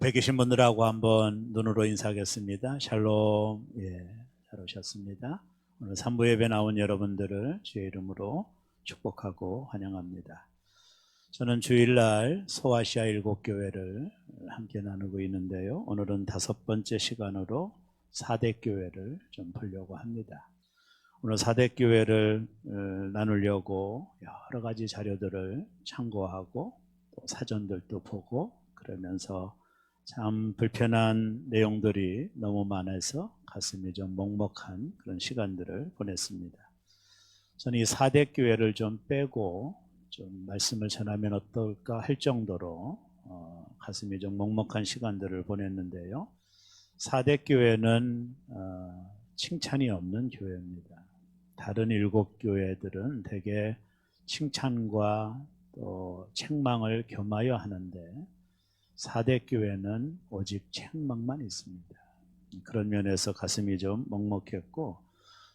옆에 계신 분들하고 한번 눈으로 인사하겠습니다. 샬롬. 잘 오셨습니다. 오늘 3부 예배 나온 여러분들을 주의 이름으로 축복하고 환영합니다. 저는 주일날 소아시아 7교회를 함께 나누고 있는데요. 오늘은 5번째 시간으로 4대 교회를 좀 보려고 합니다. 오늘 4대 교회를 나누려고 여러 가지 자료들을 참고하고 또 사전들도 보고 그러면서 참 불편한 내용들이 너무 많아서 가슴이 좀 먹먹한 그런 시간들을 보냈습니다. 저는 이 4대 교회를 좀 빼고 좀 말씀을 전하면 어떨까 할 정도로 가슴이 좀 먹먹한 시간들을 보냈는데요. 4대 교회는 칭찬이 없는 교회입니다. 다른 7교회들은 대개 칭찬과 또 책망을 겸하여 하는데 4대 교회는 오직 책망만 있습니다. 그런 면에서 가슴이 좀 먹먹했고,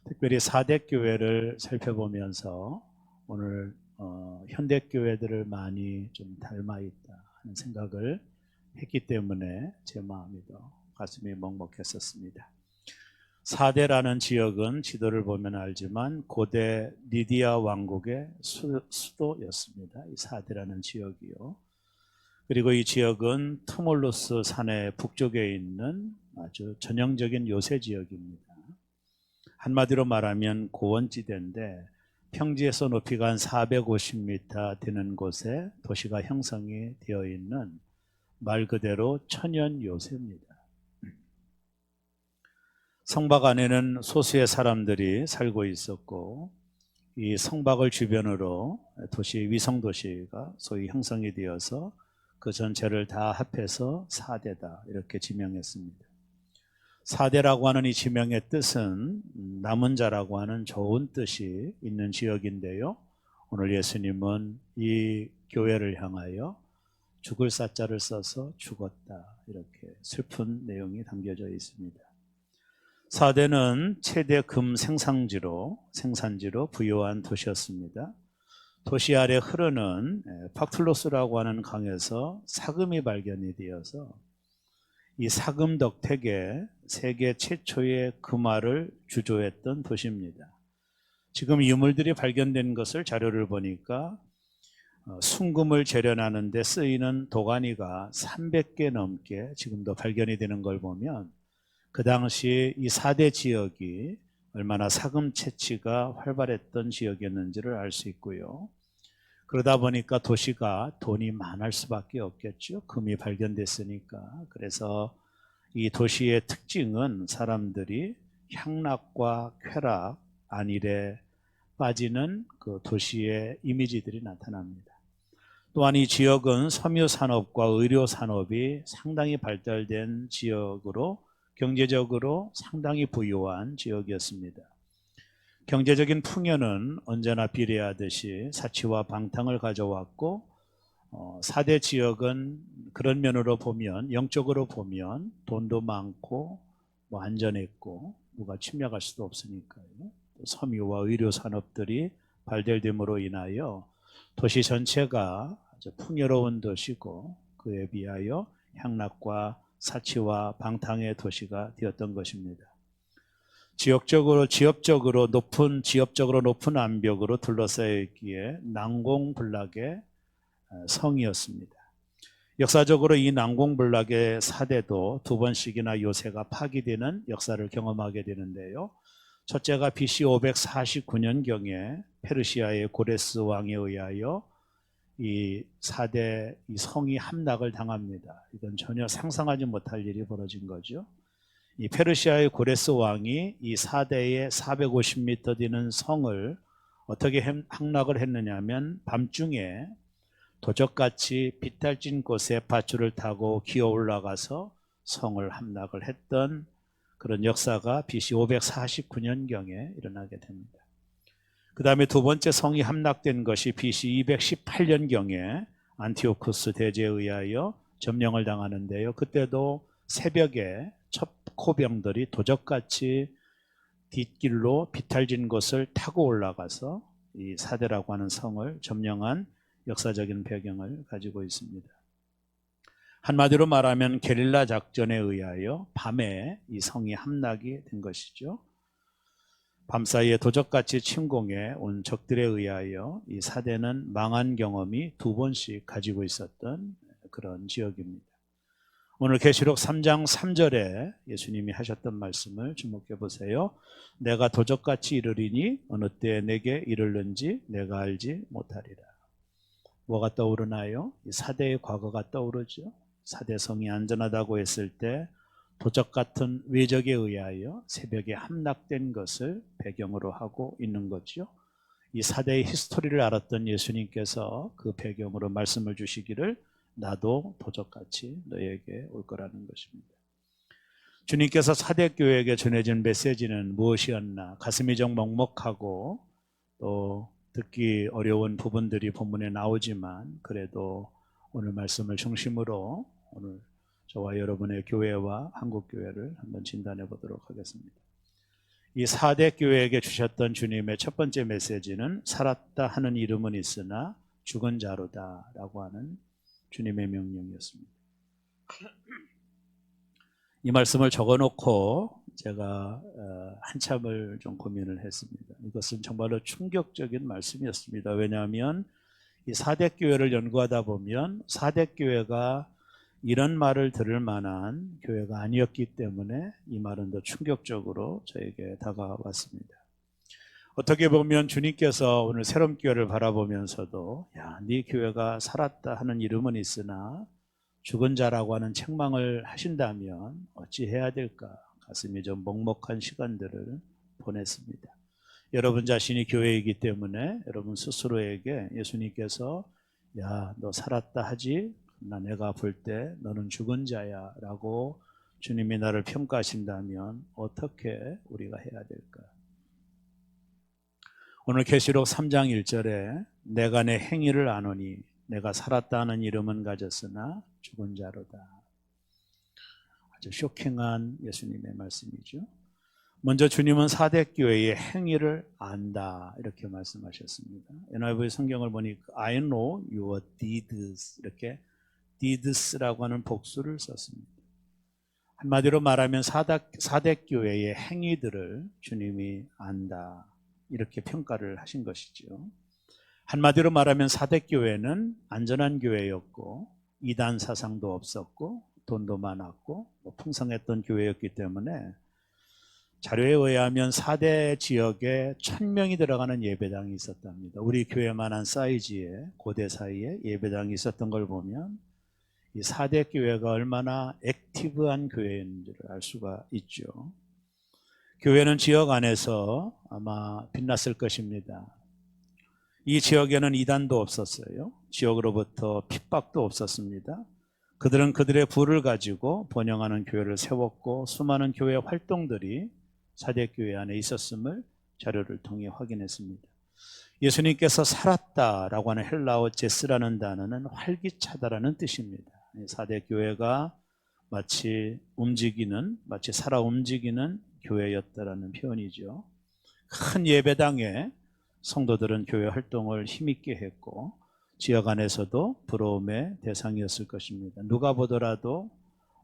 특별히 4대 교회를 살펴보면서 오늘 현대 교회들을 많이 좀 닮아 있다 하는 생각을 했기 때문에 제 마음이 더 가슴이 먹먹했었습니다. 4대라는 지역은 지도를 보면 알지만 고대 리디아 왕국의 수도였습니다. 이 4대라는 지역이요. 그리고 이 지역은 트몰루스 산의 북쪽에 있는 아주 전형적인 요새 지역입니다. 한마디로 말하면 고원지대인데 평지에서 높이가 한 450m 되는 곳에 도시가 형성이 되어 있는 말 그대로 천연 요새입니다. 성곽 안에는 소수의 사람들이 살고 있었고 이 성곽을 주변으로 위성도시가 소위 형성이 되어서 그 전체를 다 합해서 4대다 이렇게 지명했습니다. 4대라고 하는 이 지명의 뜻은 남은 자라고 하는 좋은 뜻이 있는 지역인데요. 오늘 예수님은 이 교회를 향하여 죽을 사자를 써서 죽었다 이렇게 슬픈 내용이 담겨져 있습니다. 4대는 최대 금 생산지로 부유한 도시였습니다. 도시 아래 흐르는 팍툴로스라고 하는 강에서 사금이 발견이 되어서 이 사금 덕택에 세계 최초의 금화를 주조했던 도시입니다. 지금 유물들이 발견된 것을 자료를 보니까 순금을 재련하는 데 쓰이는 도가니가 300개 넘게 지금도 발견이 되는 걸 보면 그 당시 이 4대 지역이 얼마나 사금 채취가 활발했던 지역이었는지를 알 수 있고요. 그러다 보니까 도시가 돈이 많을 수밖에 없겠죠. 금이 발견됐으니까. 그래서 이 도시의 특징은 사람들이 향락과 쾌락, 안일에 빠지는 그 도시의 이미지들이 나타납니다. 또한 이 지역은 섬유산업과 의료산업이 상당히 발달된 지역으로 경제적으로 상당히 부유한 지역이었습니다. 경제적인 풍요는 언제나 비례하듯이 사치와 방탕을 가져왔고 4대 지역은 그런 면으로 보면 영적으로 보면 돈도 많고 안전했고 누가 침략할 수도 없으니까요. 섬유와 의료 산업들이 발달됨으로 인하여 도시 전체가 아주 풍요로운 도시고 그에 비하여 향락과 사치와 방탕의 도시가 되었던 것입니다. 지역적으로 높은 암벽으로 둘러싸여 있기에 난공불락의 성이었습니다. 역사적으로 이 난공불락의 4대도 2번씩이나 요새가 파기되는 역사를 경험하게 되는데요. 첫째가 BC 549년경에 페르시아의 고레스 왕에 의하여 이 4대 이 성이 함락을 당합니다. 이건 전혀 상상하지 못할 일이 벌어진 거죠. 이 페르시아의 고레스 왕이 이 4대의 450m 되는 성을 어떻게 함락을 했느냐면 밤중에 도적같이 비탈진 곳에 밧줄을 타고 기어 올라가서 성을 함락을 했던 그런 역사가 BC 549년경에 일어나게 됩니다. 그 다음에 두 번째 성이 함락된 것이 BC 218년경에 안티오쿠스 대제에 의하여 점령을 당하는데요. 그때도 새벽에 첩코병들이 도적같이 뒷길로 비탈진 곳을 타고 올라가서 이 4대라고 하는 성을 점령한 역사적인 배경을 가지고 있습니다. 한마디로 말하면 게릴라 작전에 의하여 밤에 이 성이 함락이 된 것이죠. 밤사이에 도적같이 침공해 온 적들에 의하여 이 사대는 망한 경험이 두 번씩 가지고 있었던 그런 지역입니다. 오늘 계시록 3장 3절에 예수님이 하셨던 말씀을 주목해 보세요. 내가 도적같이 이르리니 어느 때에 내게 이르는지 내가 알지 못하리라. 뭐가 떠오르나요? 이 사대의 과거가 떠오르죠. 사대성이 안전하다고 했을 때 도적 같은 외적에 의하여 새벽에 함락된 것을 배경으로 하고 있는 거죠. 이 사대의 히스토리를 알았던 예수님께서 그 배경으로 말씀을 주시기를 나도 도적같이 너에게 올 거라는 것입니다. 주님께서 사대교회에게 전해진 메시지는 무엇이었나? 가슴이 좀 먹먹하고 또 듣기 어려운 부분들이 본문에 나오지만 그래도 오늘 말씀을 중심으로 오늘 저와 여러분의 교회와 한국교회를 한번 진단해 보도록 하겠습니다. 이 4대 교회에게 주셨던 주님의 첫 번째 메시지는 살았다 하는 이름은 있으나 죽은 자로다 라고 하는 주님의 명령이었습니다. 이 말씀을 적어놓고 제가 한참을 좀 고민을 했습니다. 이것은 정말로 충격적인 말씀이었습니다. 왜냐하면 이 4대 교회를 연구하다 보면 4대 교회가 이런 말을 들을 만한 교회가 아니었기 때문에 이 말은 더 충격적으로 저에게 다가왔습니다. 어떻게 보면 주님께서 오늘 새로운 교회를 바라보면서도 야, 네 교회가 살았다 하는 이름은 있으나 죽은 자라고 하는 책망을 하신다면 어찌 해야 될까? 가슴이 좀 먹먹한 시간들을 보냈습니다. 여러분 자신이 교회이기 때문에 여러분 스스로에게 예수님께서 야, 너 살았다 하지? 나 내가 볼 때 너는 죽은 자야 라고 주님이 나를 평가하신다면 어떻게 우리가 해야 될까? 오늘 계시록 3장 1절에 내가 내 행위를 아노니 내가 살았다 하는 이름은 가졌으나 죽은 자로다. 아주 쇼킹한 예수님의 말씀이죠. 먼저 주님은 4대 교회의 행위를 안다 이렇게 말씀하셨습니다. NIV 성경을 보니까 I know your deeds 이렇게 deeds라고 하는 복수를 썼습니다. 한마디로 말하면 4대 교회의 행위들을 주님이 안다 이렇게 평가를 하신 것이죠. 한마디로 말하면 4대 교회는 안전한 교회였고 이단 사상도 없었고 돈도 많았고 풍성했던 교회였기 때문에 자료에 의하면 4대 지역에 1000명이 들어가는 예배당이 있었답니다. 우리 교회만한 사이즈의 고대 사이에 예배당이 있었던 걸 보면 이 4대 교회가 얼마나 액티브한 교회인지를 알 수가 있죠. 교회는 지역 안에서 아마 빛났을 것입니다. 이 지역에는 이단도 없었어요. 지역으로부터 핍박도 없었습니다. 그들은 그들의 부를 가지고 번영하는 교회를 세웠고 수많은 교회 활동들이 4대 교회 안에 있었음을 자료를 통해 확인했습니다. 예수님께서 살았다라고 하는 헬라어 제스라는 단어는 활기차다라는 뜻입니다. 4대 교회가 마치 살아 움직이는 교회였다라는 표현이죠. 큰 예배당에 성도들은 교회 활동을 힘있게 했고 지역 안에서도 부러움의 대상이었을 것입니다. 누가 보더라도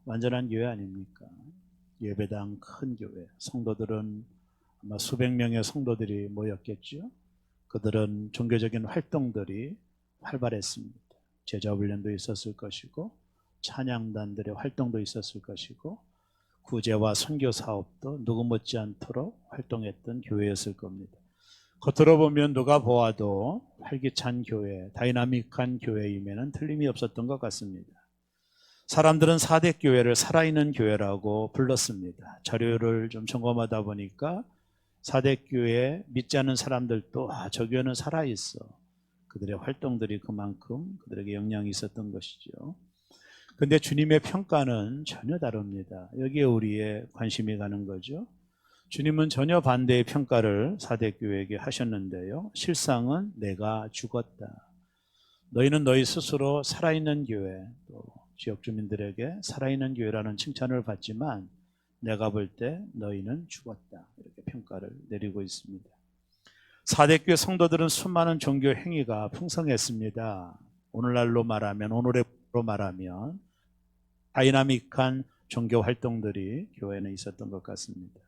완전한 교회 아닙니까? 예배당 큰 교회, 성도들은 아마 수백 명의 성도들이 모였겠죠. 그들은 종교적인 활동들이 활발했습니다. 제자 훈련도 있었을 것이고 찬양단들의 활동도 있었을 것이고 구제와 선교 사업도 누구 못지않도록 활동했던 교회였을 겁니다. 겉으로 보면 누가 보아도 활기찬 교회, 다이나믹한 교회임에는 틀림이 없었던 것 같습니다. 사람들은 4대 교회를 살아있는 교회라고 불렀습니다. 자료를 좀 점검하다 보니까 4대 교회 믿지 않는 사람들도 저 교회는 살아있어. 그들의 활동들이 그만큼 그들에게 영향이 있었던 것이죠. 그런데 주님의 평가는 전혀 다릅니다. 여기에 우리의 관심이 가는 거죠. 주님은 전혀 반대의 평가를 4대 교회에게 하셨는데요. 실상은 내가 죽었다. 너희는 너희 스스로 살아있는 교회, 또 지역 주민들에게 살아있는 교회라는 칭찬을 받지만 내가 볼 때 너희는 죽었다. 이렇게 평가를 내리고 있습니다. 4대 교회 성도들은 수많은 종교 행위가 풍성했습니다. 오늘날로 말하면 다이나믹한 종교 활동들이 교회는 있었던 것 같습니다.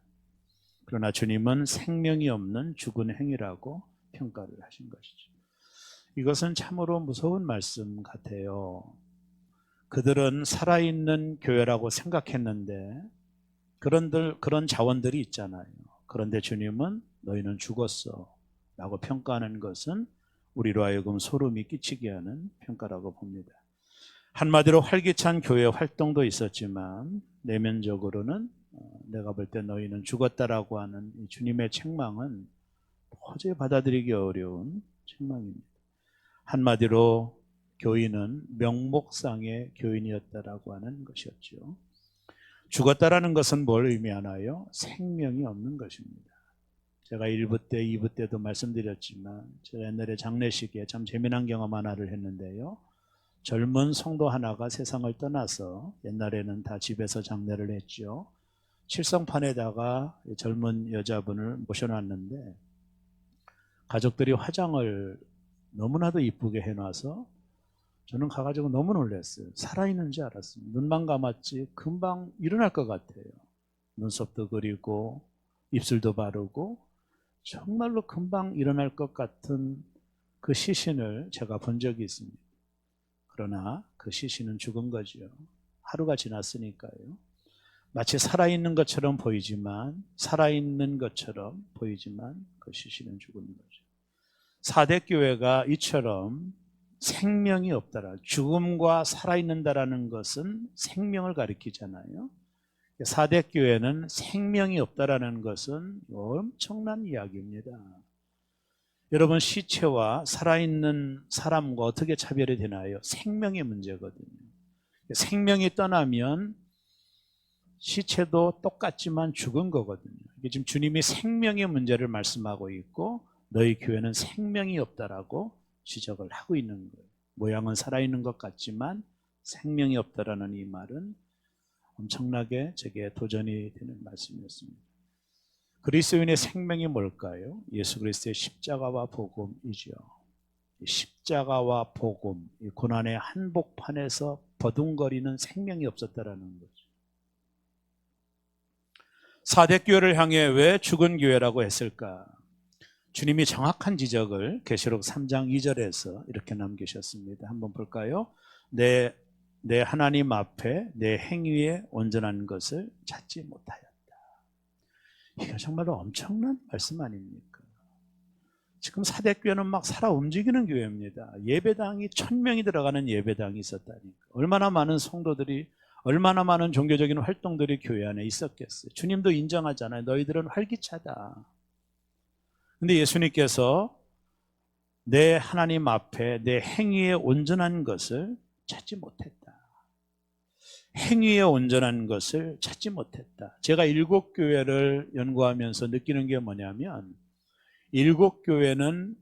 그러나 주님은 생명이 없는 죽은 행위라고 평가를 하신 것이죠. 이것은 참으로 무서운 말씀 같아요. 그들은 살아있는 교회라고 생각했는데 그런 자원들이 있잖아요. 그런데 주님은 너희는 죽었어 라고 평가하는 것은 우리로 하여금 소름이 끼치게 하는 평가라고 봅니다. 한마디로 활기찬 교회 활동도 있었지만 내면적으로는 내가 볼 때 너희는 죽었다라고 하는 이 주님의 책망은 도저히 받아들이기 어려운 책망입니다. 한마디로 교인은 명목상의 교인이었다라고 하는 것이었죠. 죽었다라는 것은 뭘 의미하나요? 생명이 없는 것입니다. 제가 1부 때, 2부 때도 말씀드렸지만 제가 옛날에 장례식에 참 재미난 경험 하나를 했는데요. 젊은 성도 하나가 세상을 떠나서 옛날에는 다 집에서 장례를 했죠. 칠성판에다가 젊은 여자분을 모셔놨는데 가족들이 화장을 너무나도 이쁘게 해놔서 저는 가가지고 너무 놀랐어요. 살아있는 줄 알았어요. 눈만 감았지 금방 일어날 것 같아요. 눈썹도 그리고 입술도 바르고 정말로 금방 일어날 것 같은 그 시신을 제가 본 적이 있습니다. 그러나 그 시신은 죽은 거죠. 하루가 지났으니까요. 마치 살아있는 것처럼 보이지만 그 시신은 죽은 거죠. 사대교회가 이처럼 생명이 없다라, 죽음과 살아있는다라는 것은 생명을 가리키잖아요. 사대교회는 생명이 없다라는 것은 엄청난 이야기입니다. 여러분, 시체와 살아있는 사람과 어떻게 차별이 되나요? 생명의 문제거든요. 생명이 떠나면 시체도 똑같지만 죽은 거거든요. 이게 지금 주님이 생명의 문제를 말씀하고 있고 너희 교회는 생명이 없다라고 지적을 하고 있는 거예요. 모양은 살아있는 것 같지만 생명이 없다라는 이 말은 엄청나게 제게 도전이 되는 말씀이었습니다. 그리스도인의 생명이 뭘까요? 예수 그리스도의 십자가와 복음이죠. 십자가와 복음, 이 고난의 한복판에서 버둥거리는 생명이 없었다라는 거죠. 사대교회를 향해 왜 죽은 교회라고 했을까? 주님이 정확한 지적을 계시록 3장 2절에서 이렇게 남기셨습니다. 한번 볼까요? 내 하나님 앞에 내 행위에 온전한 것을 찾지 못하였다. 이게 정말로 엄청난 말씀 아닙니까? 지금 사대교회는 막 살아 움직이는 교회입니다. 예배당이 1000명이 들어가는 예배당이 있었다니까. 얼마나 많은 성도들이, 얼마나 많은 종교적인 활동들이 교회 안에 있었겠어요. 주님도 인정하잖아요. 너희들은 활기차다. 근데 예수님께서 내 하나님 앞에 내 행위에 온전한 것을 찾지 못했다. 행위에 온전한 것을 찾지 못했다. 제가 7교회를 연구하면서 느끼는 게 뭐냐면 7교회는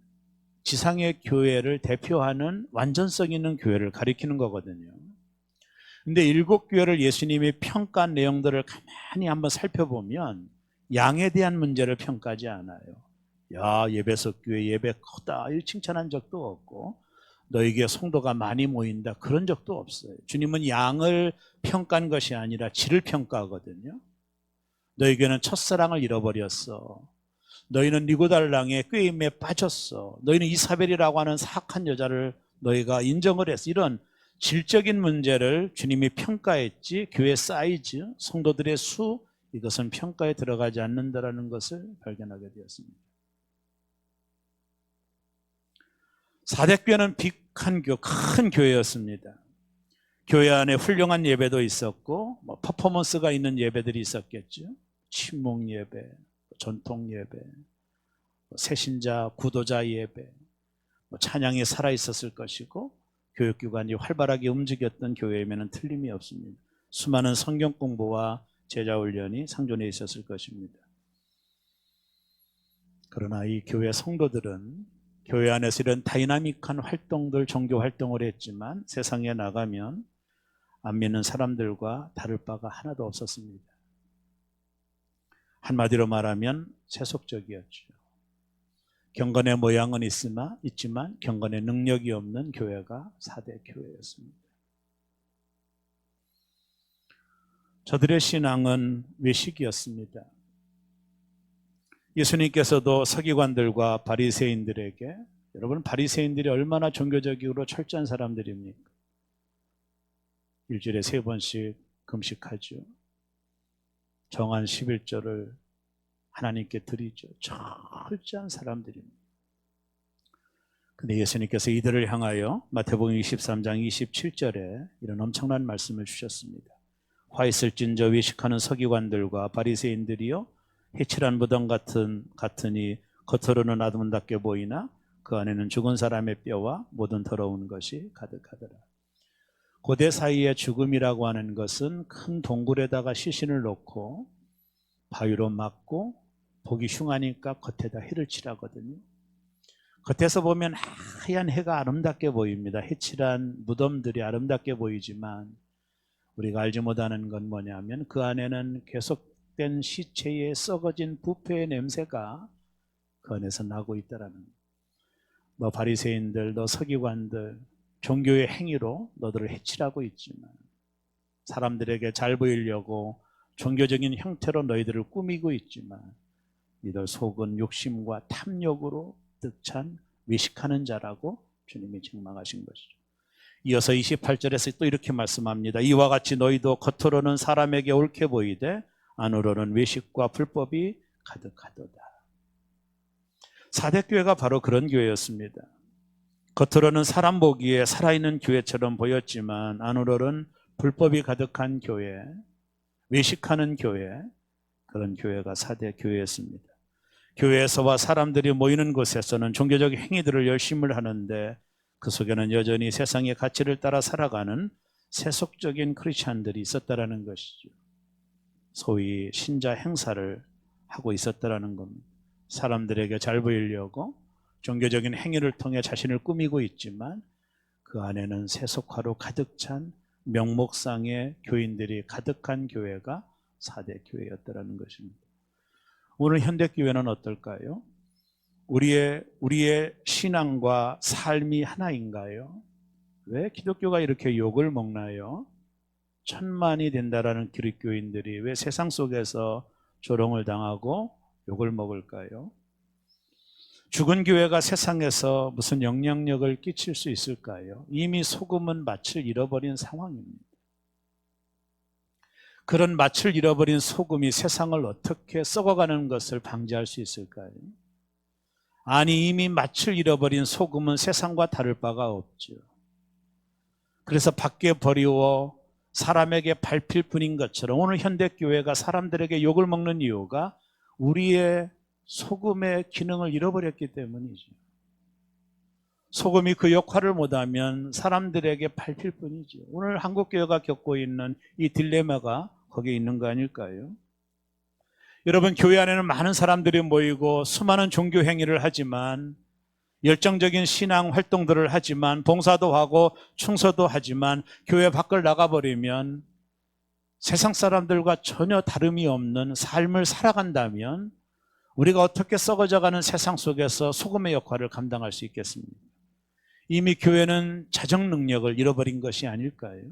지상의 교회를 대표하는 완전성 있는 교회를 가리키는 거거든요. 근데 7교회를 예수님이 평가한 내용들을 가만히 한번 살펴보면 양에 대한 문제를 평가하지 않아요. 야, 예배석 교회 예배 크다 이 칭찬한 적도 없고 너에게 성도가 많이 모인다 그런 적도 없어요. 주님은 양을 평가한 것이 아니라 질을 평가하거든요. 너에게는 첫사랑을 잃어버렸어. 너희는 니고달랑의 꾀임에 빠졌어. 너희는 이사벨이라고 하는 사악한 여자를 너희가 인정을 했어. 이런 질적인 문제를 주님이 평가했지 교회 사이즈, 성도들의 수 이것은 평가에 들어가지 않는다라는 것을 발견하게 되었습니다. 사대교회는 큰 교회였습니다. 교회 안에 훌륭한 예배도 있었고 퍼포먼스가 있는 예배들이 있었겠죠. 침묵 예배, 전통 예배, 새신자 구도자 예배, 찬양이 살아있었을 것이고 교육기관이 활발하게 움직였던 교회임에는 틀림이 없습니다. 수많은 성경 공부와 제자 훈련이 상존해 있었을 것입니다. 그러나 이 교회 성도들은 교회 안에서 이런 다이나믹한 활동들, 종교 활동을 했지만 세상에 나가면 안 믿는 사람들과 다를 바가 하나도 없었습니다. 한마디로 말하면 세속적이었죠. 경건의 모양은 있지만 경건의 능력이 없는 교회가 사대 교회였습니다. 저들의 신앙은 외식이었습니다. 예수님께서도 서기관들과 바리새인들에게, 여러분 바리새인들이 얼마나 종교적으로 철저한 사람들입니까? 일주일에 3번씩 금식하죠. 정한 11조를 하나님께 드리죠. 철저한 사람들입니다. 근데 예수님께서 이들을 향하여 마태복음 23장 27절에 이런 엄청난 말씀을 주셨습니다. 화 있을진저 외식하는 서기관들과 바리새인들이요 해칠한 무덤 같으니 겉으로는 아름답게 보이나 그 안에는 죽은 사람의 뼈와 모든 더러운 것이 가득하더라. 고대 사이의 죽음이라고 하는 것은 큰 동굴에다가 시신을 놓고 바위로 막고 보기 흉하니까 겉에다 해를 칠하거든요. 겉에서 보면 하얀 해가 아름답게 보입니다. 해칠한 무덤들이 아름답게 보이지만 우리가 알지 못하는 건 뭐냐면 그 안에는 계속된 시체의 썩어진 부패의 냄새가 그 안에서 나고 있다라는 거예요. 너 바리새인들, 너 서기관들, 종교의 행위로 너들을 해칠하고 있지만 사람들에게 잘 보이려고 종교적인 형태로 너희들을 꾸미고 있지만 너희들 속은 욕심과 탐욕으로 득찬 외식하는 자라고 주님이 책망하신 것이죠. 이어서 28절에서 또 이렇게 말씀합니다. 이와 같이 너희도 겉으로는 사람에게 옳게 보이되 안으로는 외식과 불법이 가득하도다. 사대교회가 바로 그런 교회였습니다. 겉으로는 사람 보기에 살아있는 교회처럼 보였지만 안으로는 불법이 가득한 교회, 외식하는 교회, 그런 교회가 사대교회였습니다. 교회에서와 사람들이 모이는 곳에서는 종교적 행위들을 열심히 하는데 그 속에는 여전히 세상의 가치를 따라 살아가는 세속적인 크리스찬들이 있었다라는 것이죠. 소위 신자 행사를 하고 있었다라는 겁니다. 사람들에게 잘 보이려고 종교적인 행위를 통해 자신을 꾸미고 있지만 그 안에는 세속화로 가득 찬 명목상의 교인들이 가득한 교회가 4대 교회였다라는 것입니다. 오늘 현대교회는 어떨까요? 우리의 신앙과 삶이 하나인가요? 왜 기독교가 이렇게 욕을 먹나요? 천만이 된다라는 기독교인들이 왜 세상 속에서 조롱을 당하고 욕을 먹을까요? 죽은 교회가 세상에서 무슨 영향력을 끼칠 수 있을까요? 이미 소금은 맛을 잃어버린 상황입니다. 그런 맛을 잃어버린 소금이 세상을 어떻게 썩어가는 것을 방지할 수 있을까요? 아니, 이미 맛을 잃어버린 소금은 세상과 다를 바가 없죠. 그래서 밖에 버리워 사람에게 밟힐 뿐인 것처럼 오늘 현대교회가 사람들에게 욕을 먹는 이유가 우리의 소금의 기능을 잃어버렸기 때문이죠. 소금이 그 역할을 못하면 사람들에게 밟힐 뿐이죠. 오늘 한국교회가 겪고 있는 이 딜레마가 거기에 있는 거 아닐까요? 여러분, 교회 안에는 많은 사람들이 모이고 수많은 종교 행위를 하지만 열정적인 신앙 활동들을 하지만 봉사도 하고 충서도 하지만 교회 밖을 나가버리면 세상 사람들과 전혀 다름이 없는 삶을 살아간다면 우리가 어떻게 썩어져가는 세상 속에서 소금의 역할을 감당할 수 있겠습니까? 이미 교회는 자정 능력을 잃어버린 것이 아닐까요?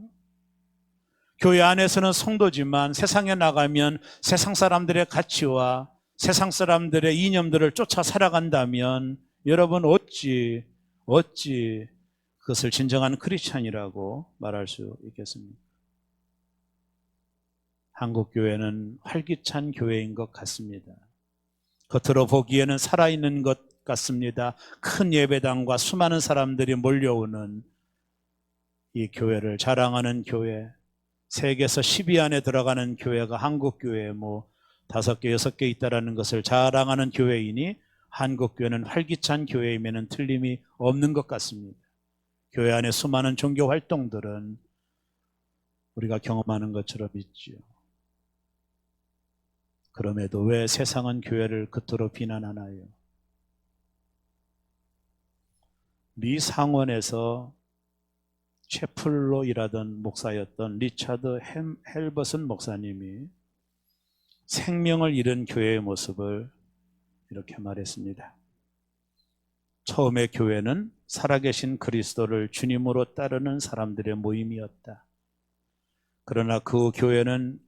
교회 안에서는 성도지만 세상에 나가면 세상 사람들의 가치와 세상 사람들의 이념들을 쫓아 살아간다면 여러분 어찌 그것을 진정한 크리스찬이라고 말할 수 있겠습니까? 한국 교회는 활기찬 교회인 것 같습니다. 겉으로 보기에는 살아있는 것 같습니다. 큰 예배당과 수많은 사람들이 몰려오는 이 교회를 자랑하는 교회, 세계에서 10위 안에 들어가는 교회가 한국 교회에 5개, 6개 있다는 것을 자랑하는 교회이니 한국 교회는 활기찬 교회임에는 틀림이 없는 것 같습니다. 교회 안에 수많은 종교 활동들은 우리가 경험하는 것처럼 있지요. 그럼에도 왜 세상은 교회를 그토록 비난하나요? 미 상원에서 채플로 일하던 목사였던 리차드 헬버슨 목사님이 생명을 잃은 교회의 모습을 이렇게 말했습니다. 처음에 교회는 살아계신 그리스도를 주님으로 따르는 사람들의 모임이었다. 그러나 그 교회는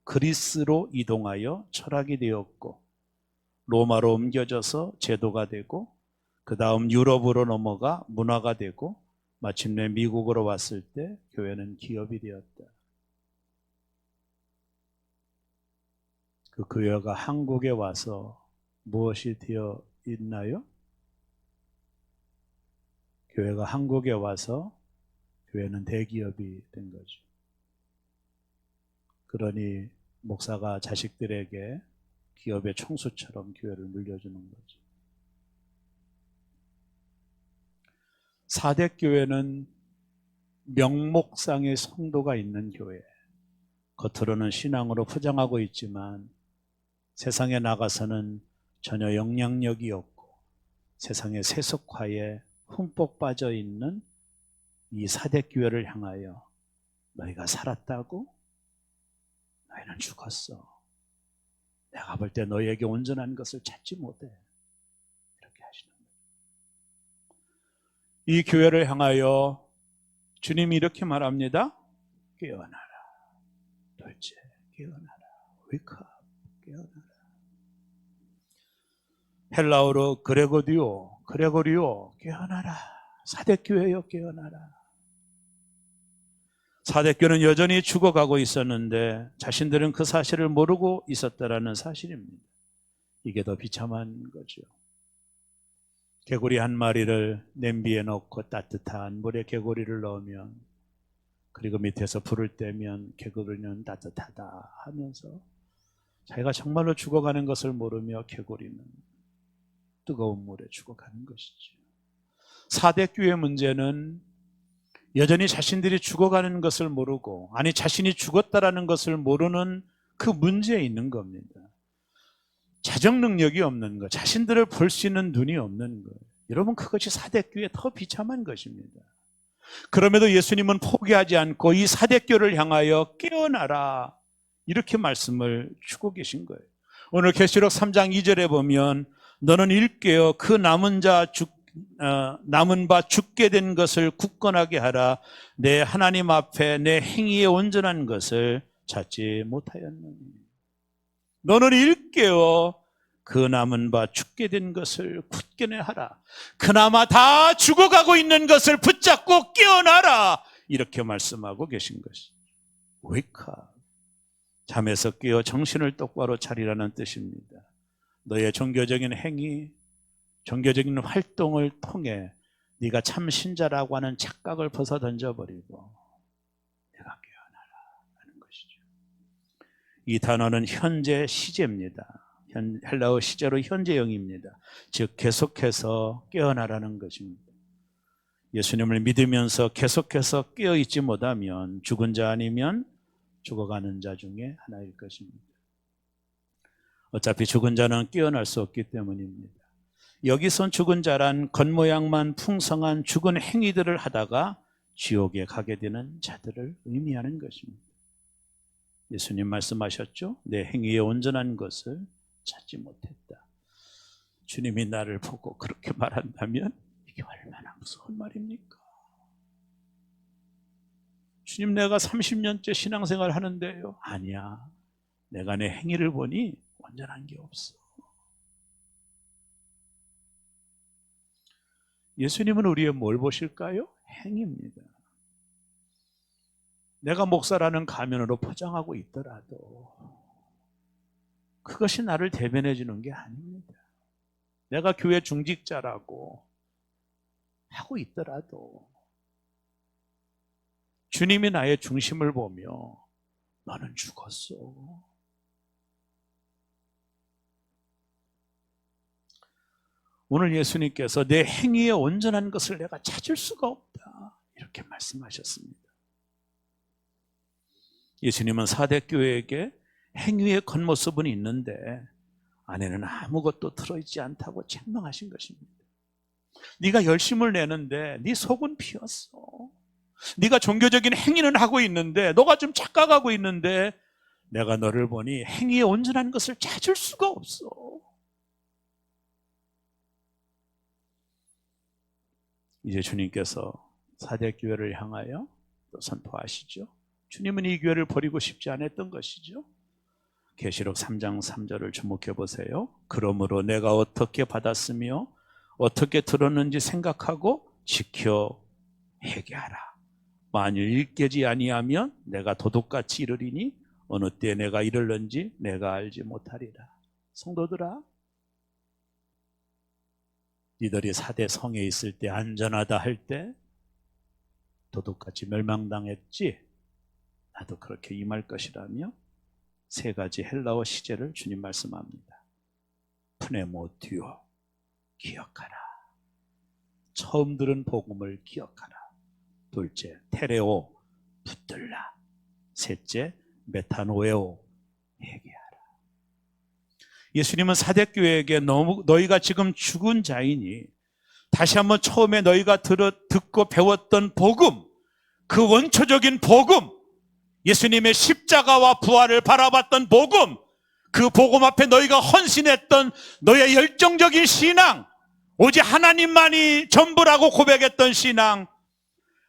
그리스로 이동하여 철학이 되었고, 로마로 옮겨져서 제도가 되고, 그 다음 유럽으로 넘어가 문화가 되고, 마침내 미국으로 왔을 때 교회는 기업이 되었다. 그 교회가 한국에 와서 무엇이 되어 있나요? 교회가 한국에 와서 교회는 대기업이 된 거죠. 그러니 목사가 자식들에게 기업의 총수처럼 교회를 물려주는 거죠. 4대 교회는 명목상의 성도가 있는 교회, 겉으로는 신앙으로 포장하고 있지만 세상에 나가서는 전혀 영향력이 없고 세상의 세속화에 흠뻑 빠져 있는 이 4대 교회를 향하여 너희가 살았다고? 너희는 죽었어. 내가 볼 때 너희에게 온전한 것을 찾지 못해. 이렇게 하시는 거예요. 이 교회를 향하여 주님이 이렇게 말합니다. 깨어나라. 돌체 깨어나라. Wake up. 깨어나라. 헬라어로 그레고리오 깨어나라. 4대 교회여 깨어나라. 4대 교회는 여전히 죽어가고 있었는데 자신들은 그 사실을 모르고 있었다라는 사실입니다. 이게 더 비참한 거죠. 개구리 한 마리를 냄비에 넣고 따뜻한 물에 개구리를 넣으면, 그리고 밑에서 불을 떼면 개구리는 따뜻하다 하면서 자기가 정말로 죽어가는 것을 모르며 개구리는 뜨거운 물에 죽어가는 것이죠. 4대 교회 문제는 여전히 자신들이 죽어가는 것을 모르고, 아니 자신이 죽었다라는 것을 모르는 그 문제에 있는 겁니다. 자정 능력이 없는 것, 자신들을 볼 수 있는 눈이 없는 것. 여러분, 그것이 4대 교회의 더 비참한 것입니다. 그럼에도 예수님은 포기하지 않고 이 4대 교회를 향하여 깨어나라 이렇게 말씀을 주고 계신 거예요. 오늘 계시록 3장 2절에 보면 너는 일깨어 그 남은 바 죽게 된 것을 굳건하게 하라. 내 하나님 앞에 내 행위에 온전한 것을 찾지 못하였느니. 너는 일깨어 그 남은 바 죽게 된 것을 굳건히 하라. 그나마 다 죽어가고 있는 것을 붙잡고 깨어나라. 이렇게 말씀하고 계신 것이 Wake up. 잠에서 깨어 정신을 똑바로 차리라는 뜻입니다. 너의 종교적인 행위, 종교적인 활동을 통해 네가 참 신자라고 하는 착각을 벗어 던져버리고 내가 깨어나라 하는 것이죠. 이 단어는 현재 시제입니다. 헬라어 시제로 현재형입니다. 즉 계속해서 깨어나라는 것입니다. 예수님을 믿으면서 계속해서 깨어있지 못하면 죽은 자 아니면 죽어가는 자 중에 하나일 것입니다. 어차피 죽은 자는 깨어날 수 없기 때문입니다. 여기선 죽은 자란 겉모양만 풍성한 죽은 행위들을 하다가 지옥에 가게 되는 자들을 의미하는 것입니다. 예수님 말씀하셨죠? 내 행위에 온전한 것을 찾지 못했다. 주님이 나를 보고 그렇게 말한다면 이게 얼마나 무서운 말입니까? 주님, 내가 30년째 신앙생활 하는데요. 아니야. 내가 내 행위를 보니 온전한 게 없어. 예수님은 우리의 뭘 보실까요? 행위입니다. 내가 목사라는 가면으로 포장하고 있더라도 그것이 나를 대변해 주는 게 아닙니다. 내가 교회 중직자라고 하고 있더라도 주님이 나의 중심을 보며 너는 죽었어. 오늘 예수님께서 내 행위에 온전한 것을 내가 찾을 수가 없다 이렇게 말씀하셨습니다. 예수님은 4대 교회에게 행위의 겉모습은 있는데 안에는 아무것도 들어있지 않다고 책망하신 것입니다. 네가 열심을 내는데 네 속은 비었어. 네가 종교적인 행위는 하고 있는데 너가 좀 착각하고 있는데 내가 너를 보니 행위에 온전한 것을 찾을 수가 없어. 이제 주님께서 4대 교회를 향하여 또 선포하시죠. 주님은 이 교회를 버리고 싶지 않았던 것이죠. 계시록 3장 3절을 주목해 보세요. 그러므로 내가 어떻게 받았으며 어떻게 들었는지 생각하고 지켜 회개하라. 만일 일깨지 아니하면 내가 도둑같이 이르리니 어느 때 내가 이르는지 내가 알지 못하리라. 성도들아, 니들이 4대 성에 있을 때 안전하다 할 때 도둑같이 멸망당했지? 나도 그렇게 임할 것이라며 3가지 헬라어 시제를 주님 말씀합니다. 프네모티오, 기억하라. 처음 들은 복음을 기억하라. 둘째, 테레오, 붙들라. 셋째, 메타노에오, 회개하라. 예수님은 사대교회에게 너희가 지금 죽은 자이니 다시 한번 처음에 너희가 듣고 배웠던 복음, 그 원초적인 복음, 예수님의 십자가와 부활을 바라봤던 복음, 그 복음 앞에 너희가 헌신했던 너의 열정적인 신앙, 오직 하나님만이 전부라고 고백했던 신앙,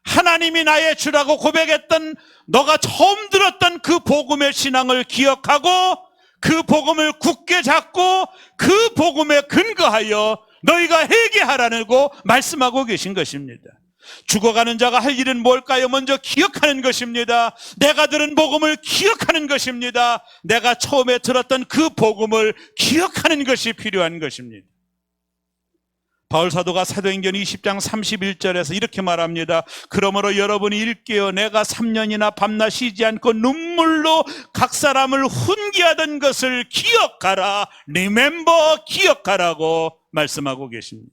하나님이 나의 주라고 고백했던 너가 처음 들었던 그 복음의 신앙을 기억하고 그 복음을 굳게 잡고 그 복음에 근거하여 너희가 회개하라고 말씀하고 계신 것입니다. 죽어가는 자가 할 일은 뭘까요? 먼저 기억하는 것입니다. 내가 들은 복음을 기억하는 것입니다. 내가 처음에 들었던 그 복음을 기억하는 것이 필요한 것입니다. 바울 사도가 사도행전 20장 31절에서 이렇게 말합니다. 그러므로 여러분이 일깨어 내가 3년이나 밤낮 쉬지 않고 눈물로 각 사람을 훈계하던 것을 기억하라. Remember, 기억하라고 말씀하고 계십니다.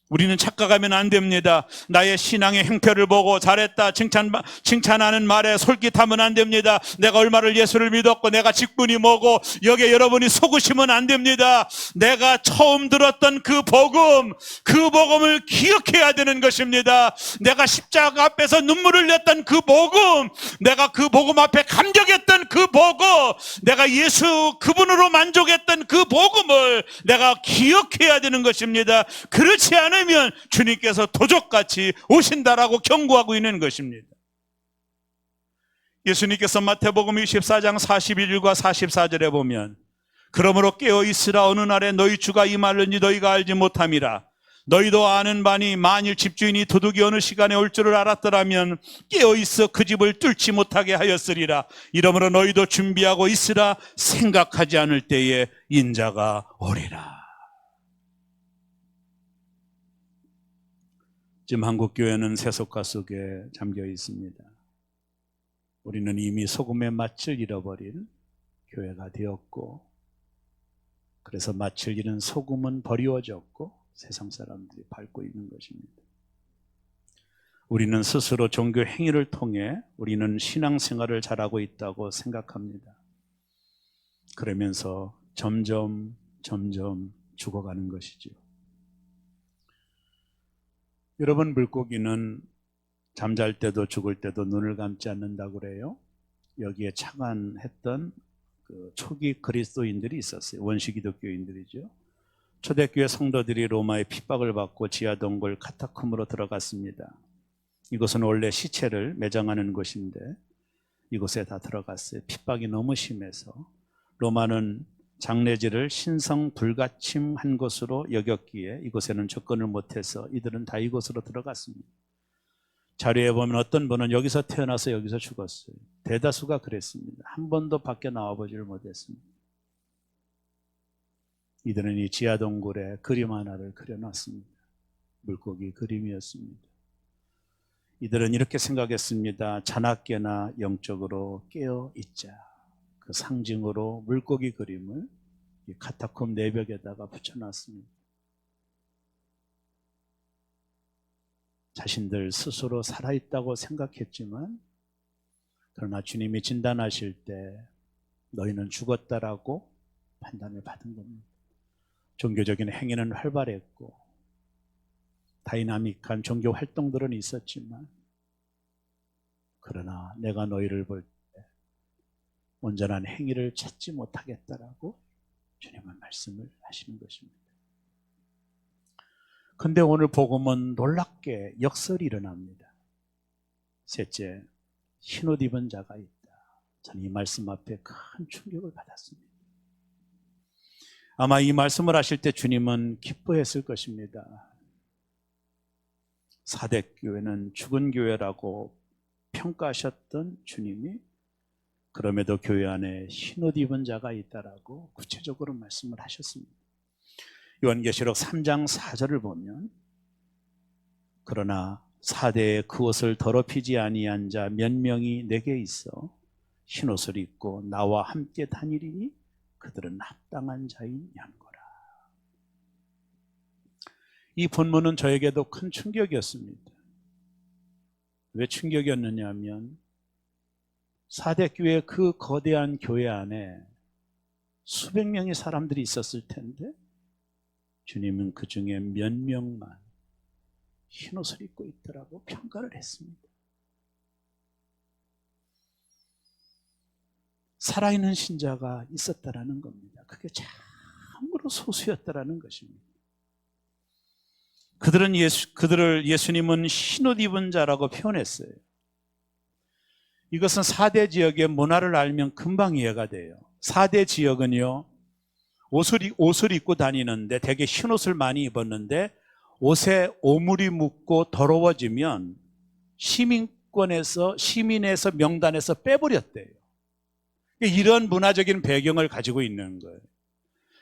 우리는 착각하면 안 됩니다. 나의 신앙의 행표를 보고 잘했다 칭찬하는 말에 솔깃하면 안 됩니다. 내가 얼마를 예수를 믿었고 내가 직분이 뭐고 여기에 여러분이 속으시면 안 됩니다. 내가 처음 들었던 그 복음을 기억해야 되는 것입니다. 내가 십자가 앞에서 눈물을 냈던 그 복음, 내가 그 복음 앞에 감격했던 그 복음, 내가 예수 그분으로 만족했던 그 복음을 내가 기억해야 되는 것입니다. 그렇지 않으면 주님께서 도적같이 오신다라고 경고하고 있는 것입니다. 예수님께서 마태복음 24장 41과 44절에 보면 그러므로 깨어 있으라. 어느 날에 너희 주가 임하는지 너희가 알지 못함이라. 너희도 아는 바니 만일 집주인이 도둑이 어느 시간에 올 줄을 알았더라면 깨어 있어 그 집을 뚫지 못하게 하였으리라. 이러므로 너희도 준비하고 있으라. 생각하지 않을 때에 인자가 오리라. 지금 한국교회는 세속화 속에 잠겨 있습니다. 우리는 이미 소금의 맛을 잃어버린 교회가 되었고, 그래서 맛을 잃은 소금은 버리워졌고 세상 사람들이 밟고 있는 것입니다. 우리는 스스로 종교 행위를 통해 우리는 신앙생활을 잘하고 있다고 생각합니다. 그러면서 점점 죽어가는 것이죠. 여러분, 물고기는 잠잘 때도 죽을 때도 눈을 감지 않는다고 그래요. 여기에 착안했던 그 초기 그리스도인들이 있었어요. 원시 기독교인들이죠. 초대교회 성도들이 로마의 핍박을 받고 지하동굴 카타콤으로 들어갔습니다. 이곳은 원래 시체를 매장하는 곳인데 이곳에 다 들어갔어요. 핍박이 너무 심해서 로마는 장례지를 신성 불가침한 곳으로 여겼기에 이곳에는 접근을 못해서 이들은 다 이곳으로 들어갔습니다. 자료에 보면 어떤 분은 여기서 태어나서 여기서 죽었어요. 대다수가 그랬습니다. 한 번도 밖에 나와보지를 못했습니다. 이들은 이 지하동굴에 그림 하나를 그려놨습니다. 물고기 그림이었습니다. 이들은 이렇게 생각했습니다. 자나깨나 영적으로 깨어있자. 그 상징으로 물고기 그림을 이 카타콤 내벽에다가 붙여놨습니다. 자신들 스스로 살아있다고 생각했지만 그러나 주님이 진단하실 때 너희는 죽었다라고 판단을 받은 겁니다. 종교적인 행위는 활발했고 다이나믹한 종교 활동들은 있었지만 그러나 내가 너희를 볼 때 온전한 행위를 찾지 못하겠다라고 주님은 말씀을 하시는 것입니다. 근데 오늘 복음은 놀랍게 역설이 일어납니다. 셋째, 흰옷 입은 자가 있다. 저는 이 말씀 앞에 큰 충격을 받았습니다. 아마 이 말씀을 하실 때 주님은 기뻐했을 것입니다. 사대교회는 죽은 교회라고 평가하셨던 주님이 그럼에도 교회 안에 흰옷 입은 자가 있다라고 구체적으로 말씀을 하셨습니다. 요한계시록 3장 4절을 보면 그러나 사대에 그 옷을 더럽히지 아니한 자 몇 명이 내게 있어 흰옷을 입고 나와 함께 다니리니 그들은 합당한 자인 양거라. 이 본문은 저에게도 큰 충격이었습니다. 왜 충격이었느냐 하면 사대교회 그 거대한 교회 안에 수백 명의 사람들이 있었을 텐데 주님은 그 중에 몇 명만 흰옷을 입고 있더라고 평가를 했습니다. 살아있는 신자가 있었다라는 겁니다. 그게 참으로 소수였다라는 것입니다. 그들을 예수님은 흰옷 입은 자라고 표현했어요. 이것은 4대 지역의 문화를 알면 금방 이해가 돼요. 4대 지역은요, 옷을 입고 다니는데 되게 흰옷을 많이 입었는데 옷에 오물이 묻고 더러워지면 시민에서 명단에서 빼버렸대요. 이런 문화적인 배경을 가지고 있는 거예요.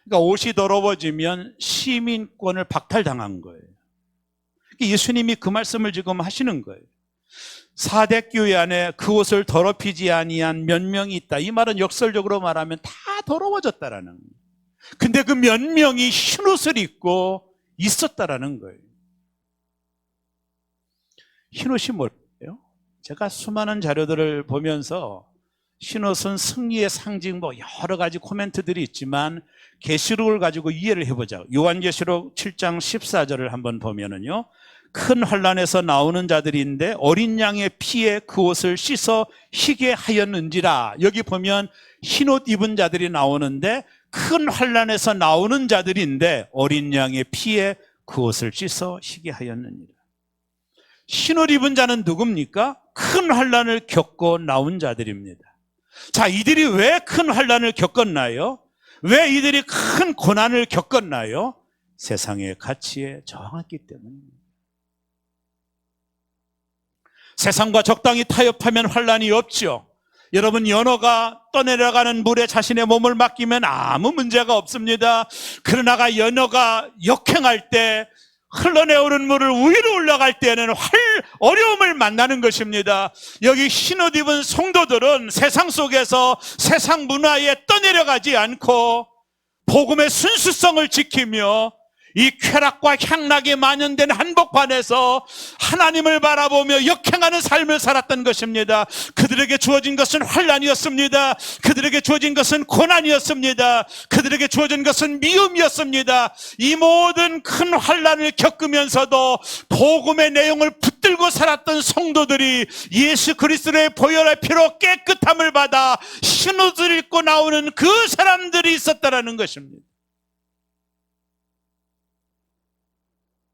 그러니까 옷이 더러워지면 시민권을 박탈당한 거예요. 예수님이 그 말씀을 지금 하시는 거예요. 사대교회 안에 그 옷을 더럽히지 아니한 몇 명이 있다. 이 말은 역설적으로 말하면 다 더러워졌다라는 거예요. 근데 그 몇 명이 흰옷을 입고 있었다라는 거예요. 흰옷이 뭘까요? 제가 수많은 자료들을 보면서 흰옷은 승리의 상징 여러 가지 코멘트들이 있지만 계시록을 가지고 이해를 해보자. 요한계시록 7장 14절을 한번 보면은요, 큰 환난에서 나오는 자들인데 어린 양의 피에 그 옷을 씻어 희게 하였는지라. 여기 보면 흰옷 입은 자들이 나오는데 큰 환난에서 나오는 자들인데 어린 양의 피에 그 옷을 씻어 희게 하였느니라. 흰옷 입은 자는 누굽니까? 큰 환난을 겪고 나온 자들입니다. 자, 이들이 왜 큰 환난을 겪었나요? 왜 이들이 큰 고난을 겪었나요? 세상의 가치에 저항했기 때문입니다. 세상과 적당히 타협하면 환난이 없죠. 여러분, 연어가 떠내려가는 물에 자신의 몸을 맡기면 아무 문제가 없습니다. 그러나 연어가 역행할 때 흘러내오는 물을 위로 올라갈 때에는 어려움을 만나는 것입니다. 여기 흰옷 입은 성도들은 세상 속에서 세상 문화에 떠내려가지 않고 복음의 순수성을 지키며 이 쾌락과 향락이 만연된 한복판에서 하나님을 바라보며 역행하는 삶을 살았던 것입니다. 그들에게 주어진 것은 환난이었습니다. 그들에게 주어진 것은 고난이었습니다. 그들에게 주어진 것은 미움이었습니다. 이 모든 큰 환난을 겪으면서도 복음의 내용을 붙들고 살았던 성도들이 예수 그리스도의 보혈의 피로 깨끗함을 받아 흰옷을 입고 나오는 그 사람들이 있었다라는 것입니다.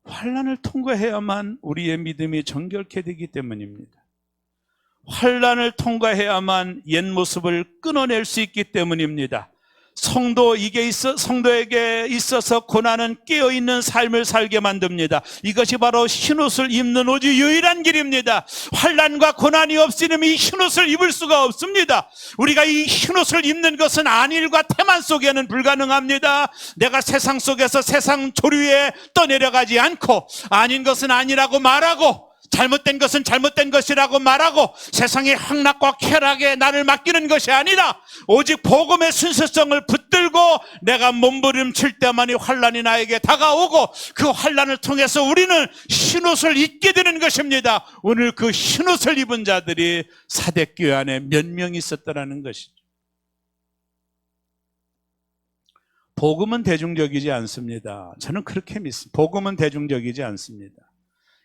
환난을 통과해야만 우리의 믿음이 정결케 되기 때문입니다. 환난을 통과해야만 옛 모습을 끊어낼 수 있기 때문입니다. 성도에게 있어서 고난은 깨어있는 삶을 살게 만듭니다. 이것이 바로 흰옷을 입는 오직 유일한 길입니다. 환난과 고난이 없으면 이 흰옷을 입을 수가 없습니다. 우리가 이 흰옷을 입는 것은 안일과 태만 속에는 불가능합니다. 내가 세상 속에서 세상 조류에 떠내려가지 않고 아닌 것은 아니라고 말하고 잘못된 것은 잘못된 것이라고 말하고 세상의 향락과 쾌락에 나를 맡기는 것이 아니라 오직 복음의 순수성을 붙들고 내가 몸부림칠 때만이 환난이 나에게 다가오고 그 환난을 통해서 우리는 흰옷을 입게 되는 것입니다. 오늘 그 흰옷을 입은 자들이 사대교회 안에 몇 명 있었다는 것이죠. 복음은 대중적이지 않습니다. 저는 그렇게 믿습니다. 복음은 대중적이지 않습니다.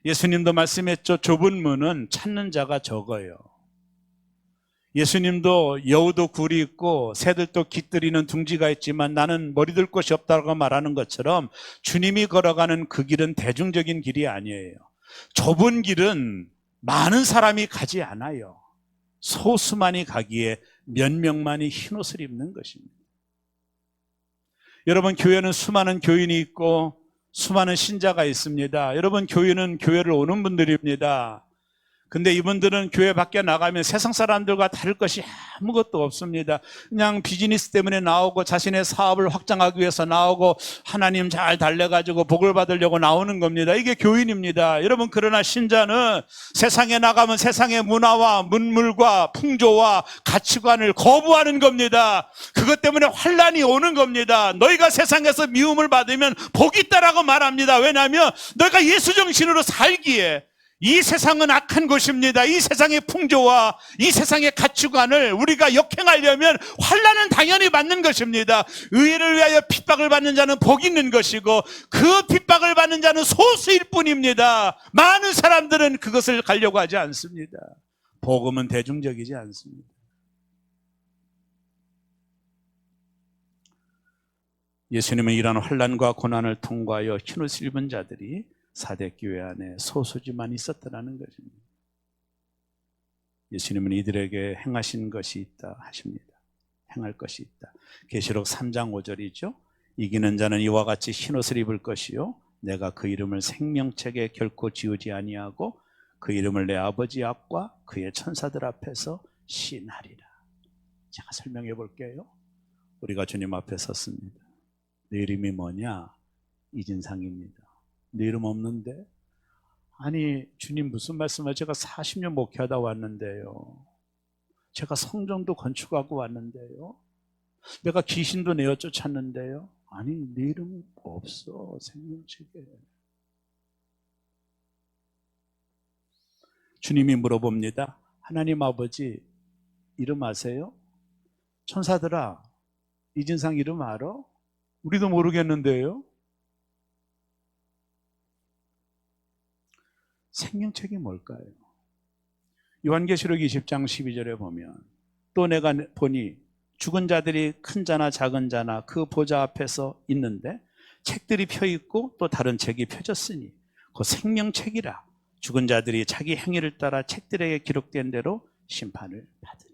예수님도 말씀했죠. 좁은 문은 찾는 자가 적어요. 예수님도 여우도 굴이 있고 새들도 깃들이는 둥지가 있지만 나는 머리 들 곳이 없다고 말하는 것처럼 주님이 걸어가는 그 길은 대중적인 길이 아니에요. 좁은 길은 많은 사람이 가지 않아요. 소수만이 가기에 몇 명만이 흰옷을 입는 것입니다. 여러분, 교회는 수많은 교인이 있고 수많은 신자가 있습니다. 여러분, 교인은 교회를 오는 분들입니다. 근데 이분들은 교회 밖에 나가면 세상 사람들과 다를 것이 아무것도 없습니다. 그냥 비즈니스 때문에 나오고 자신의 사업을 확장하기 위해서 나오고 하나님 잘 달래가지고 복을 받으려고 나오는 겁니다. 이게 교인입니다. 여러분, 그러나 신자는 세상에 나가면 세상의 문화와 문물과 풍조와 가치관을 거부하는 겁니다. 그것 때문에 환난이 오는 겁니다. 너희가 세상에서 미움을 받으면 복이 있다라고 말합니다. 왜냐하면 너희가 예수 정신으로 살기에 이 세상은 악한 곳입니다. 이 세상의 풍조와 이 세상의 가치관을 우리가 역행하려면 환난은 당연히 받는 것입니다. 의를 위하여 핍박을 받는 자는 복이 있는 것이고 그 핍박을 받는 자는 소수일 뿐입니다. 많은 사람들은 그것을 가려고 하지 않습니다. 복음은 대중적이지 않습니다. 예수님은 이러한 환난과 고난을 통과하여 흰옷을 입은 자들이 사대교회 안에 소수지만 있었다는 것입니다. 예수님은 이들에게 행하신 것이 있다 하십니다. 행할 것이 있다. 계시록 3장 5절이죠. 이기는 자는 이와 같이 흰옷을 입을 것이요 내가 그 이름을 생명책에 결코 지우지 아니하고 그 이름을 내 아버지 앞과 그의 천사들 앞에서 시인하리라. 제가 설명해 볼게요. 우리가 주님 앞에 섰습니다. 내 이름이 뭐냐? 이진상입니다. 내 이름 없는데? 아니, 주님 무슨 말씀을, 제가 40년 목회하다 왔는데요. 제가 성전도 건축하고 왔는데요. 내가 귀신도 내어 쫓았는데요. 아니, 내 이름 없어, 생명책에. 주님이 물어봅니다. 하나님 아버지 이름 아세요? 천사들아, 이진상 이름 알아? 우리도 모르겠는데요. 생명책이 뭘까요? 요한계시록 20장 12절에 보면 또 내가 보니 죽은 자들이 큰 자나 작은 자나 그 보좌 앞에서 있는데 책들이 펴있고 또 다른 책이 펴졌으니 그 생명책이라 죽은 자들이 자기 행위를 따라 책들에게 기록된 대로 심판을 받으니.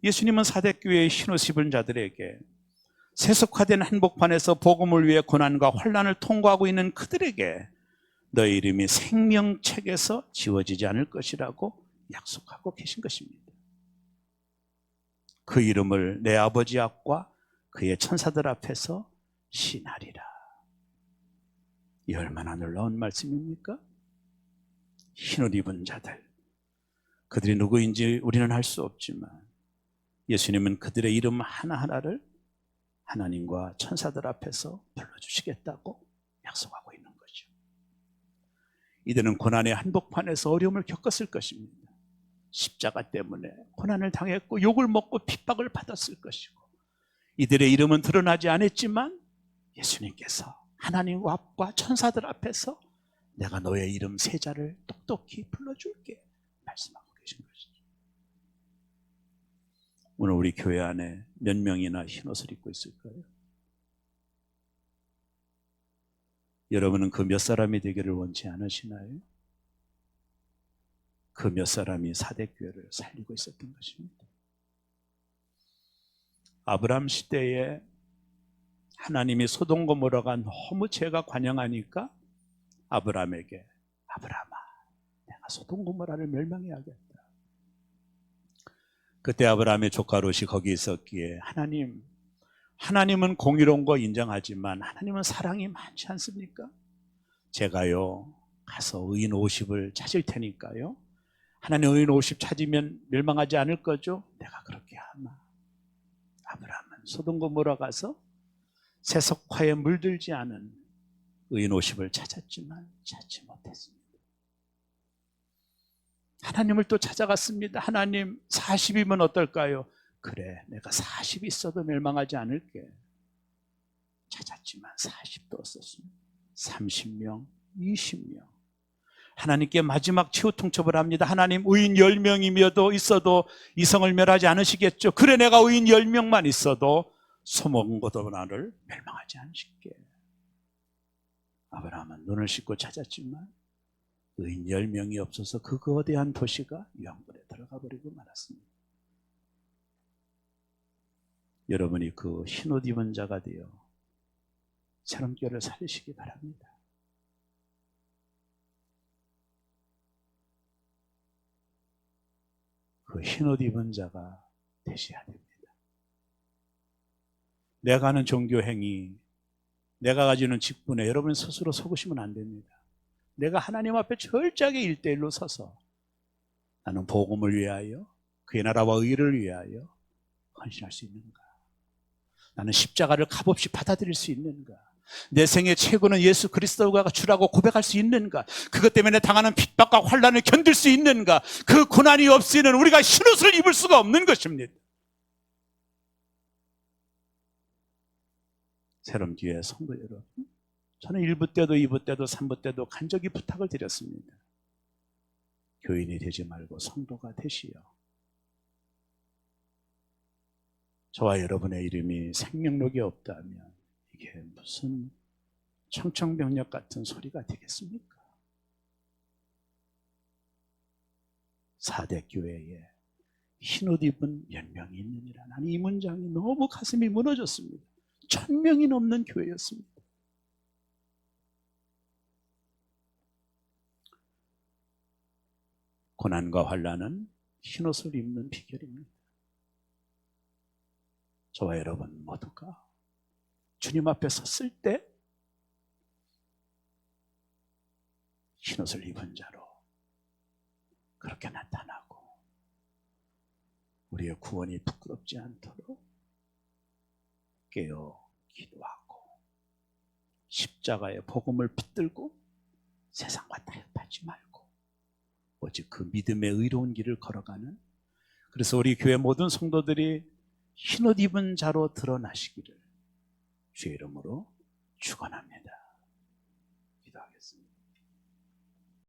예수님은 사대교회의 흰옷 입은 자들에게 세속화된 한복판에서 복음을 위해 고난과 환난을 통과하고 있는 그들에게 너의 이름이 생명책에서 지워지지 않을 것이라고 약속하고 계신 것입니다. 그 이름을 내 아버지 앞과 그의 천사들 앞에서 시인하리라. 이 얼마나 놀라운 말씀입니까? 흰옷 입은 자들, 그들이 누구인지 우리는 알 수 없지만 예수님은 그들의 이름 하나하나를 하나님과 천사들 앞에서 불러주시겠다고 약속하고 있는 거죠. 이들은 고난의 한복판에서 어려움을 겪었을 것입니다. 십자가 때문에 고난을 당했고 욕을 먹고 핍박을 받았을 것이고 이들의 이름은 드러나지 않았지만 예수님께서 하나님 앞과 천사들 앞에서 내가 너의 이름 세 자를 똑똑히 불러줄게 말씀하고 계신 것이죠. 오늘 우리 교회 안에 몇 명이나 흰옷을 입고 있을까요? 여러분은 그 몇 사람이 되기를 원치 않으시나요? 그 몇 사람이 사대교회를 살리고 있었던 것입니다. 아브라함 시대에 하나님이 소돔 고모라가 너무 죄가 관영하니까 아브라함에게 아브라함아, 내가 소돔 고모라를 멸망해야겠다. 그때 아브라함의 조카 롯이 거기 있었기에 하나님은 공의로운 거 인정하지만 하나님은 사랑이 많지 않습니까? 제가요 가서 의인 50을 찾을 테니까요, 하나님 의인 50 찾으면 멸망하지 않을 거죠? 내가 그렇게 하마. 아브라함은 소돔 고모라 가서 세속화에 물들지 않은 의인 50을 찾았지만 찾지 못했습니다. 하나님을 또 찾아갔습니다. 하나님 40이면 어떨까요? 그래, 내가 40 있어도 멸망하지 않을게. 찾았지만 40도 없었습니다. 30명, 20명. 하나님께 마지막 최후 통첩을 합니다. 하나님, 의인 10명이며도 있어도 이 성을 멸하지 않으시겠죠? 그래, 내가 의인 10명만 있어도 소돔과 나를 멸망하지 않으실게. 아브라함은 눈을 씻고 찾았지만 의인 10명이 없어서 그 거대한 도시가 유황불에 들어가 버리고 말았습니다. 여러분이 그 흰옷 입은 자가 되어 새롬교를 살리시기 바랍니다. 그 흰옷 입은 자가 되셔야 됩니다. 내가 하는 종교 행위, 내가 가지는 직분에 여러분 스스로 속으시면 안 됩니다. 내가 하나님 앞에 철저하게 일대일로 서서 나는 복음을 위하여 그의 나라와 의를 위하여 헌신할 수 있는가? 나는 십자가를 값없이 받아들일 수 있는가? 내 생의 최고는 예수 그리스도가 주라고 고백할 수 있는가? 그것 때문에 당하는 핍박과 환난을 견딜 수 있는가? 그 고난이 없이는 우리가 흰옷을 입을 수가 없는 것입니다. 새롬교회 성도 여러분, 저는 1부 때도 2부 때도 3부 때도 간절히 부탁을 드렸습니다. 교인이 되지 말고 성도가 되시어 저와 여러분의 이름이 생명력이 없다면 이게 무슨 청청병력 같은 소리가 되겠습니까? 4대 교회에 흰옷 입은 10명이 있느니라. 나는 이 문장이 너무 가슴이 무너졌습니다. 1000명이 넘는 교회였습니다. 고난과 환난은 흰옷을 입는 비결입니다. 저와 여러분 모두가 주님 앞에 섰을 때 흰옷을 입은 자로 그렇게 나타나고 우리의 구원이 부끄럽지 않도록 깨어 기도하고 십자가의 복음을 붙들고 세상과 타협하지 말고 오직 그 믿음의 의로운 길을 걸어가는, 그래서 우리 교회 모든 성도들이 흰옷 입은 자로 드러나시기를 주의 이름으로 축원합니다. 기도하겠습니다.